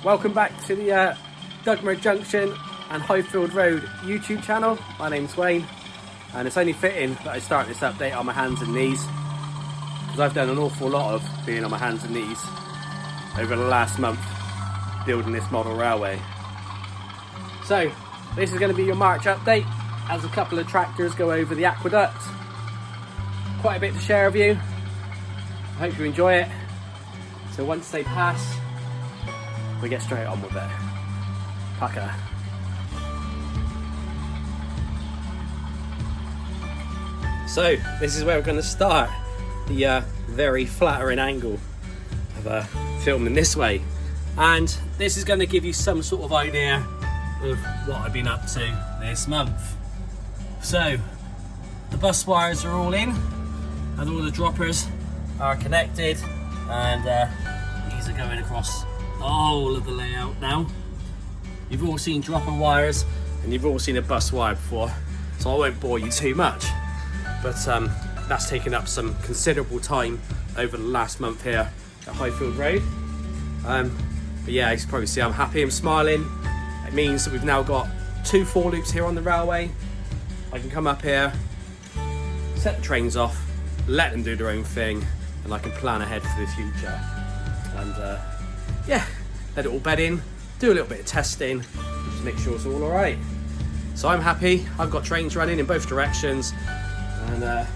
Welcome back to the Dugmer Junction and Highfield Road YouTube channel. My name's Wayne, and it's only fitting that I start this update on my hands and knees, because I've done an awful lot of being on my hands and knees over the last month building this model railway. So this is going to be your March update as a couple of tractors go over the aqueduct. Quite a bit to share with you. I hope you enjoy it. So once they pass, we get straight on with it. Pucker. So this is where we're going to start the very flattering angle of filming this way, and this is going to give you some sort of idea of what I've been up to this month. So the bus wires are all in and all the droppers are connected, and these are going across the whole of the layout now. You've all seen dropper wires and you've all seen a bus wire before, so I won't bore you too much, but that's taken up some considerable time over the last month here at Highfield Road. But yeah, you can probably see I'm happy, I'm smiling. It means that we've now got 2 4 loops here on the railway. I can come up here, set the trains off, let them do their own thing, and I can plan ahead for the future. And yeah, let it all bed in, do a little bit of testing, just make sure it's all alright. So I'm happy, I've got trains running in both directions, and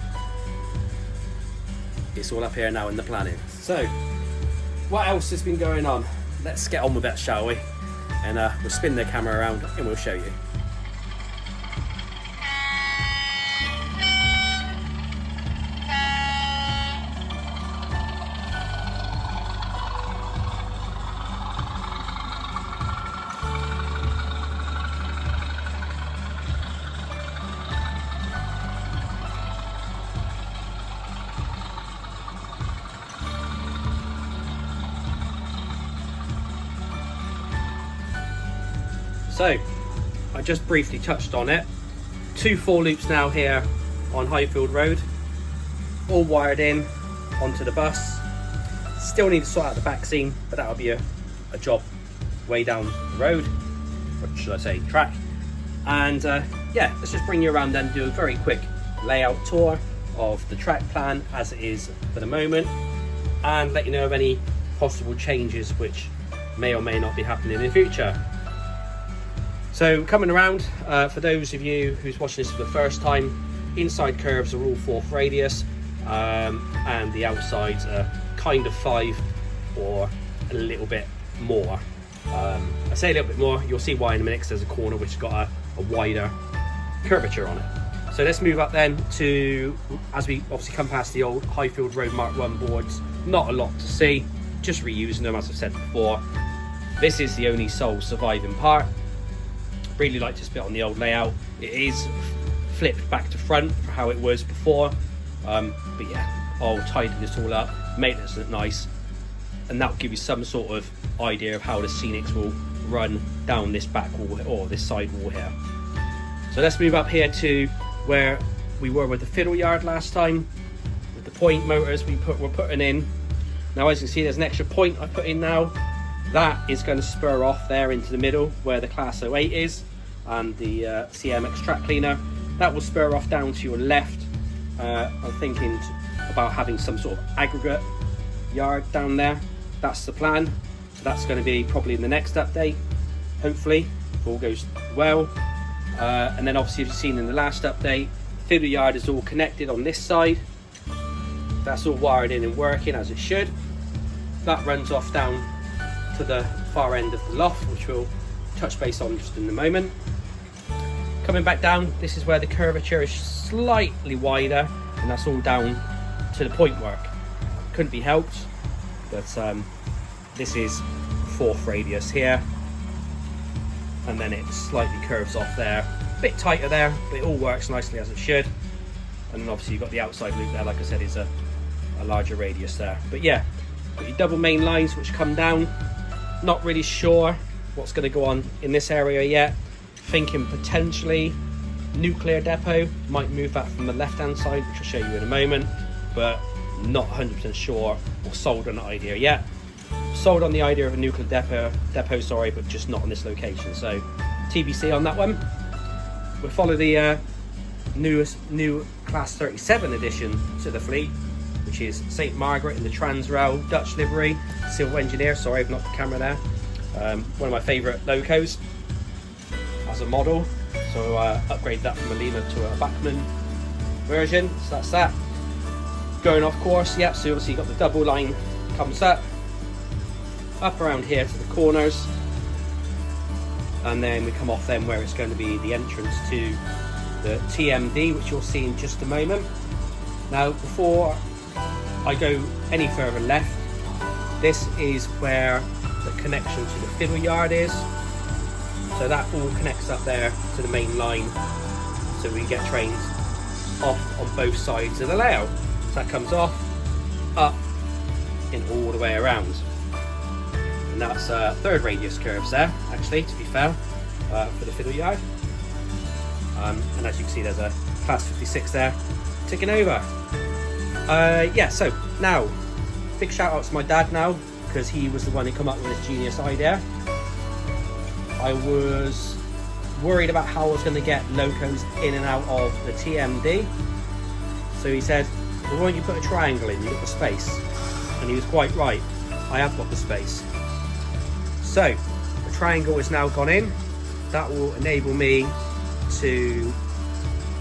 it's all up here now in the planning. So what else has been going on? Let's get on with it, shall we? And we'll spin the camera around and we'll show you. So, I just briefly touched on it. 2 4 loops now here on Highfield Road, all wired in onto the bus. Still need to sort out the back seam, but that'll be a job way down the road, or should I say track. And yeah, let's just bring you around and do a very quick layout tour of the track plan as it is for the moment, and let you know of any possible changes which may or may not be happening in the future. So coming around, for those of you who's watching this for the first time, inside curves are all 4th radius, and the outsides are kind of 5 or a little bit more. I say a little bit more, you'll see why in a minute, because there's a corner which has got a wider curvature on it. So let's move up then to, as we obviously come past the old Highfield Road Mark 1 boards, not a lot to see, just reusing them as I've said before. This is the only sole surviving part. Really like this bit on the old layout. It is flipped back to front for how it was before, but yeah, I'll tidy this all up, make this look nice, and that'll give you some sort of idea of how the scenics will run down this back wall or this side wall here. So let's move up here to where we were with the fiddle yard last time, with the point motors we're putting in. Now as you can see, there's an extra point I put in now. That is going to spur off there into the middle where the Class 08 is, and the CMX track cleaner. That will spur off down to your left. I'm thinking about having some sort of aggregate yard down there. That's the plan. So that's going to be probably in the next update, hopefully, if all goes well. And then obviously, as you've seen in the last update, the fiddle yard is all connected on this side. That's all wired in and working as it should. That runs off down to the far end of the loft, which we'll touch base on just in a moment. Coming back down, this is where the curvature is slightly wider, and that's all down to the point work. Couldn't be helped, but this is 4th radius here, and then it slightly curves off there, a bit tighter there, but it all works nicely as it should. And then obviously you've got the outside loop there, like I said, is a larger radius there. But yeah, got your double main lines which come down. Not really sure what's going to go on in this area yet. Thinking potentially nuclear depot, might move that from the left hand side, which I'll show you in a moment, but not 100% sure or sold on that idea yet. sold on the idea of a nuclear depot, sorry, but just not on this location. So TBC on that one. We'll follow the new Class 37 addition to the fleet, which is St Margaret in the Transrail Dutch livery, Civil Engineer. Sorry, I've knocked the camera there. One of my favourite locos as a model. So upgrade that from a Lima to a Bachmann version. So that's that. Going off course, yep. So obviously you've got the double line comes up around here to the corners, and then we come off then where it's going to be the entrance to the TMD, which you'll see in just a moment. Now, before I go any further left, this is where the connection to the fiddle yard is. So that all connects up there to the main line, so we get trains off on both sides of the layout. So that comes off, up, in all the way around. And that's third radius curves there, actually, to be fair, for the fiddle yard. And as you can see, there's a Class 56 there ticking over. Yeah, so now, big shout out to my dad now, because he was the one who came up with this genius idea. I was worried about how I was going to get locos in and out of the TMD. So he said, well, why don't you put a triangle in, you've got the space. And he was quite right, I have got the space. So, the triangle is now gone in. That will enable me to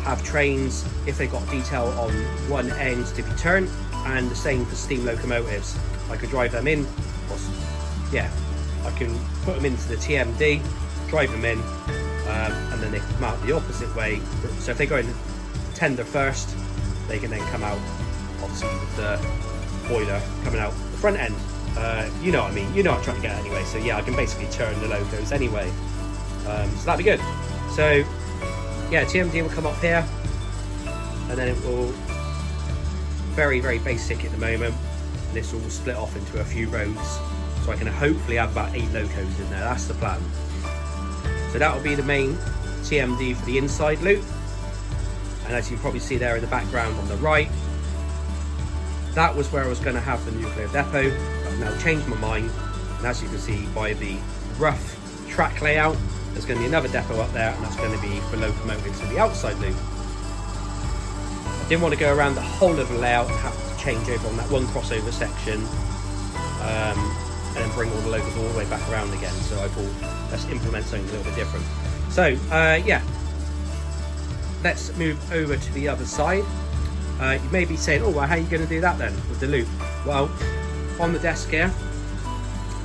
have trains, if they've got detail on one end, to be turned, and the same for steam locomotives. I could drive them in, yeah, I can put them into the TMD, drive them in, and then they can come out the opposite way. So if they go in tender first, they can then come out, obviously, with the boiler coming out the front end. You know what I mean, you know what I'm trying to get at anyway. So yeah, I can basically turn the locos anyway. So that'd be good. So yeah, TMD will come up here, and then it will, very basic at the moment, and this will split off into a few roads, so I can hopefully have about 8 locos in there. That's the plan. So that will be the main TMD for the inside loop, and as you can probably see there in the background on the right, that was where I was going to have the nuclear depot, but I've now changed my mind, and as you can see by the rough track layout, there's going to be another depot up there, and that's going to be for locomotives to the outside loop. I didn't want to go around the whole of the layout and have to change over on that one crossover section, and then bring all the locos all the way back around again. So I thought, let's implement something a little bit different. So yeah, let's move over to the other side. You may be saying, oh, well, how are you going to do that then with the loop? Well, on the desk here,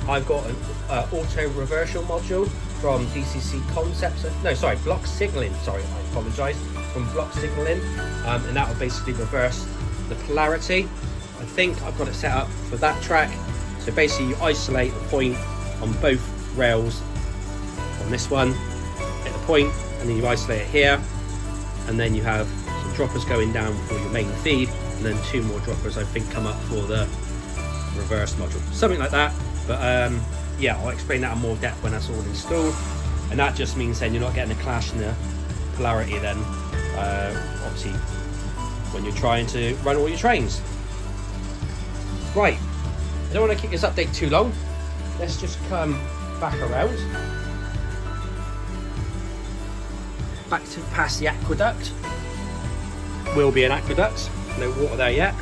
I've got an auto reversal module from DCC Concepts. No, sorry, Block Signaling. Sorry, I apologise. From Block Signaling, and that will basically reverse the polarity. I think I've got it set up for that track. So basically, you isolate the point on both rails on this one, hit the point, and then you isolate it here, and then you have some droppers going down for your main feed, and then 2 more droppers I think come up for the reverse module, something like that. But yeah, I'll explain that in more depth when that's all installed, and that just means then you're not getting a clash in the polarity then, obviously, when you're trying to run all your trains. Right, I don't want to keep this update too long. Let's just come back around, back to past the aqueduct. Will be an aqueduct, no water there yet,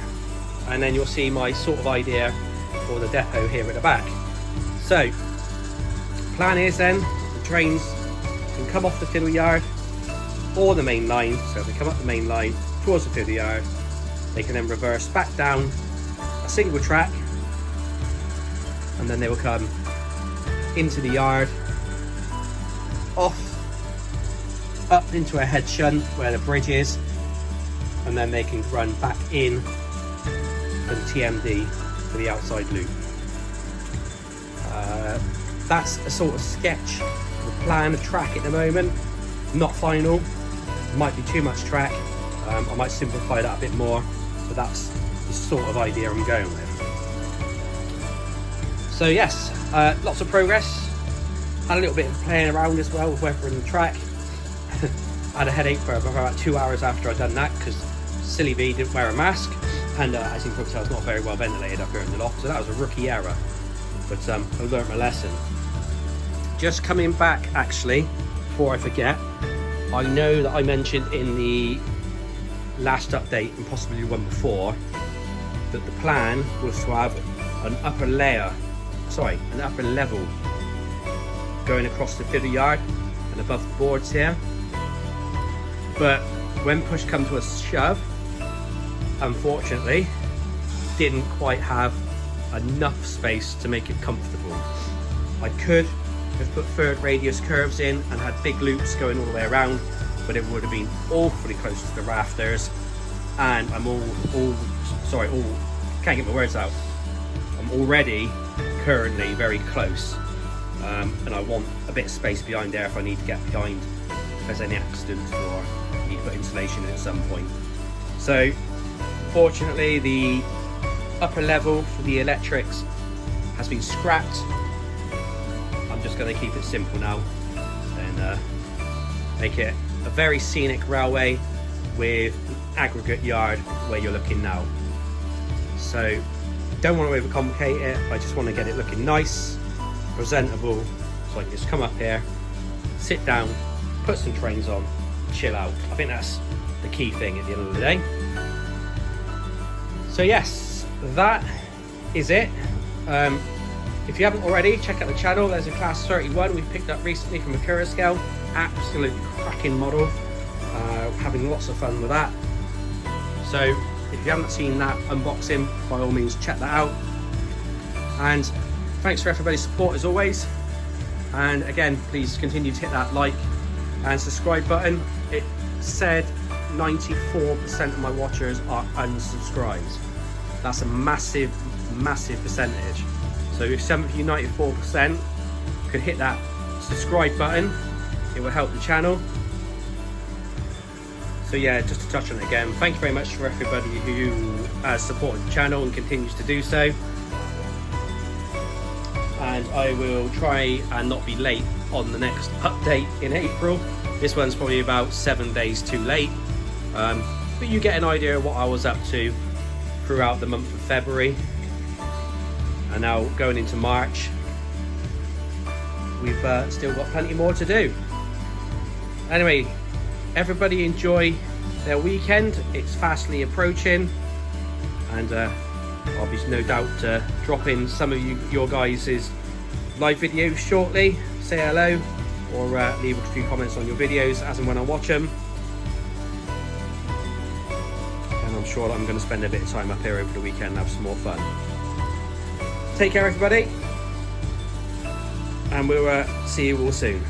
and then you'll see my sort of idea for the depot here at the back. So, plan is then the trains can come off the fiddle yard or the main line. So if they come up the main line towards the fiddle yard, they can then reverse back down a single track, and then they will come into the yard, off, up into a head shunt where the bridge is, and then they can run back in for the TMD for the outside loop. That's a sort of sketch, the plan of track at the moment, not final, might be too much track. I might simplify that a bit more, but that's the sort of idea I'm going with. So yes, lots of progress. Had a little bit of playing around as well with weathering the track. I had a headache for about 2 hours after I'd done that because Silly B didn't wear a mask, and as you can probably tell, it's not very well ventilated up here in the loft, so that was a rookie error. but I learnt my lesson. Just coming back, actually, before I forget, I know that I mentioned in the last update, and possibly one before, that the plan was to have an upper level going across the fiddle yard and above the boards here. But when push come to a shove, unfortunately, didn't quite have enough space to make it comfortable. I could have put third radius curves in and had big loops going all the way around, but it would have been awfully close to the rafters, and I'm can't get my words out. I'm already currently very close, and I want a bit of space behind there if I need to get behind if there's any accidents or need to put insulation in at some point. So fortunately, the upper level for the electrics has been scrapped. I'm just going to keep it simple now and make it a very scenic railway with an aggregate yard where you're looking now. So don't want to overcomplicate it. I just want to get it looking nice, presentable, so I can just come up here, sit down, put some trains on, chill out. I think that's the key thing at the end of the day. So yes, that is it. If you haven't already, check out the channel. There's a class 31 we've picked up recently from a Cura scale. Absolute cracking model. Having lots of fun with that. So if you haven't seen that unboxing, by all means check that out. And thanks for everybody's support as always. And again, please continue to hit that like and subscribe button. It said 94% of my watchers are unsubscribed. That's a massive percentage. So if some of you 94% could hit that subscribe button, it will help the channel. So yeah, just to touch on it again, thank you very much for everybody who has supported the channel and continues to do so. And I will try and not be late on the next update in April. This one's probably about 7 days too late. But you get an idea of what I was up to throughout the month of February. And now going into March, we've still got plenty more to do. Anyway, everybody enjoy their weekend. It's fastly approaching, and I'll be no doubt dropping some of your guys' live videos shortly. Say hello or leave a few comments on your videos as and when I watch them. And I'm sure that I'm going to spend a bit of time up here over the weekend and have some more fun. Take care everybody, and we'll see you all soon.